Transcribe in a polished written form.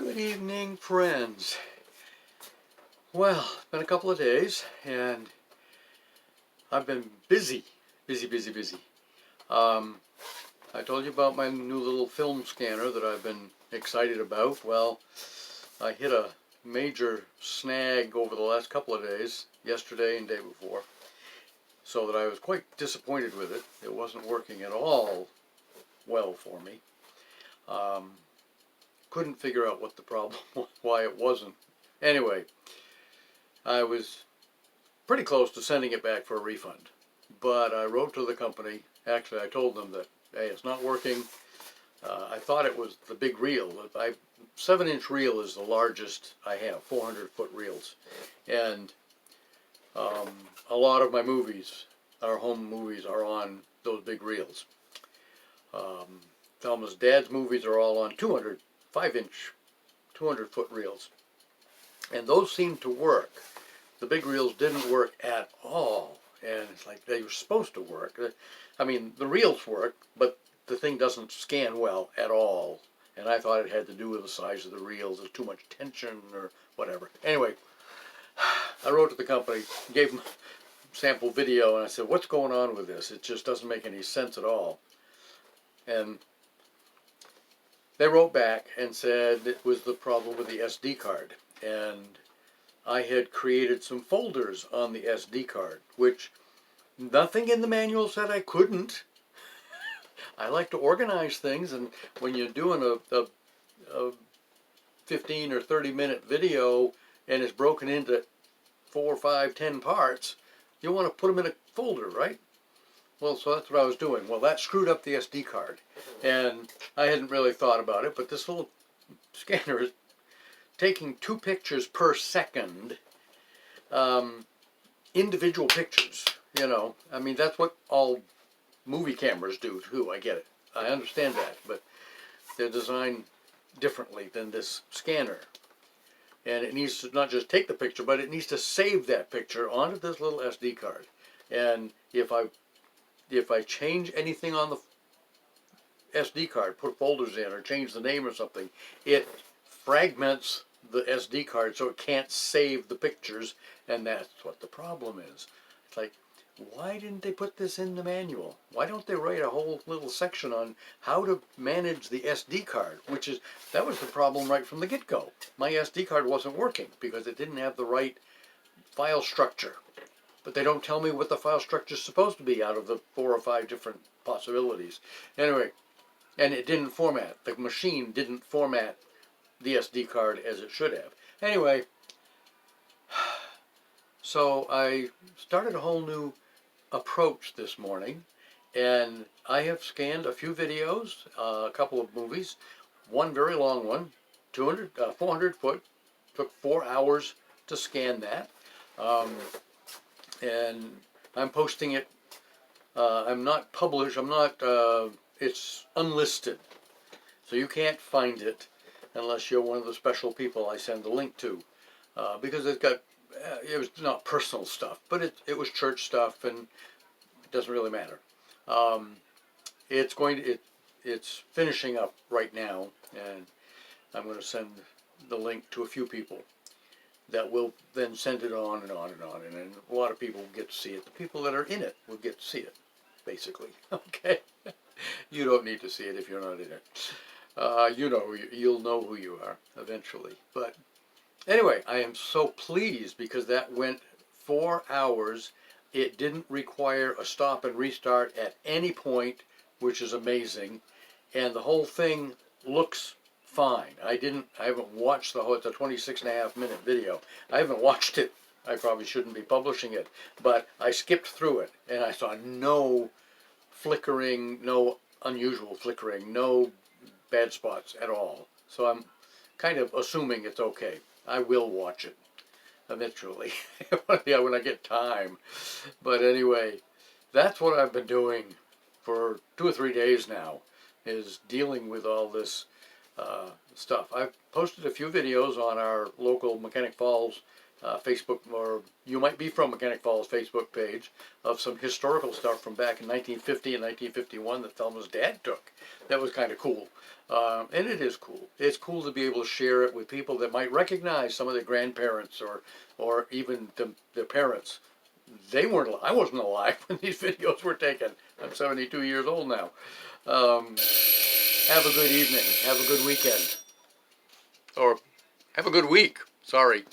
Good evening, friends. Well, it's been a couple of days and I've been busy. Um, I told you about my new little film scanner that I've been excited about. Well, I hit a major snag over the last couple of days, yesterday and day before, so that I was quite disappointed with it. It wasn't working at all well for me. Couldn't figure out what the problem was, why it wasn't. Anyway, I was pretty close to sending it back for a refund. But I wrote to the company. Actually, I told them that, hey, it's not working. I thought it was the big reel. 7-inch reel is the largest I have, 400-foot reels. And a lot of my movies, our home movies, are on those big reels. Thelma's dad's movies are all on 5-inch, 200-foot reels. And those seem to work. The big reels didn't work at all, and it's like they were supposed to work. I mean, the reels work, but the thing doesn't scan well at all. And I thought it had to do with the size of the reels, there's too much tension or whatever. Anyway, I wrote to the company, gave them a sample video, and I said, what's going on with this? It just doesn't make any sense at all. And they wrote back and said it was the problem with the SD card. And I had created some folders on the SD card, which nothing in the manual said I couldn't. I like to organize things, and when you're doing a 15 or 30-minute video and it's broken into 4, 5, 10 parts, you want to put them in a folder, right? Well, so that's what I was doing. Well, that screwed up the SD card, and I hadn't really thought about it, but this little scanner is taking 2 pictures per second, individual pictures, you know. I mean, that's what all movie cameras do too. I get it. I understand that, but they're designed differently than this scanner. And it needs to not just take the picture, but it needs to save that picture onto this little SD card. And if I change anything on the SD card, put folders in or change the name or something, it fragments the SD card so it can't save the pictures, and that's what the problem is. It's like, why didn't they put this in the manual? Why don't they write a whole little section on how to manage the SD card? That was the problem right from the get-go. My SD card wasn't working because it didn't have the right file structure. But they don't tell me what the file structure is supposed to be out of the 4 or 5 different possibilities. Anyway, and it didn't format. The machine didn't format the SD card as it should have. Anyway, so I started a whole new approach this morning, and I have scanned a few videos, a couple of movies, one very long one, 400 foot, took 4 hours to scan that, and I'm posting it. I'm not published, it's unlisted, so you can't find it unless you're one of the special people I send the link to, because it was not personal stuff, but it was church stuff, and it doesn't really matter. It's finishing up right now, and I'm going to send the link to a few people that will then send it on and on and on, and then a lot of people will get to see it. The people that are in it will get to see it, basically. Okay, you don't need to see it if you're not in it. You'll know who you are eventually. But anyway, I am so pleased because that went 4 hours. It didn't require a stop and restart at any point, which is amazing. And the whole thing looks fine. I haven't watched it's a 26.5-minute video. I haven't watched it. I probably shouldn't be publishing it. But I skipped through it and I saw no flickering, no unusual flickering, no bad spots at all. So I'm kind of assuming it's okay. I will watch it eventually. Yeah, when I get time. But anyway, that's what I've been doing for 2 or 3 days now, is dealing with all this stuff. I've posted a few videos on our local Mechanic Falls Facebook, or you might be from Mechanic Falls Facebook page, of some historical stuff from back in 1950 and 1951 that Thelma's dad took. That was kind of cool. And it is cool. It's cool to be able to share it with people that might recognize some of their grandparents or even their parents. They weren't. I wasn't alive when these videos were taken. I'm 72 years old now. Have a good evening. Have a good weekend. Or have a good week. Sorry.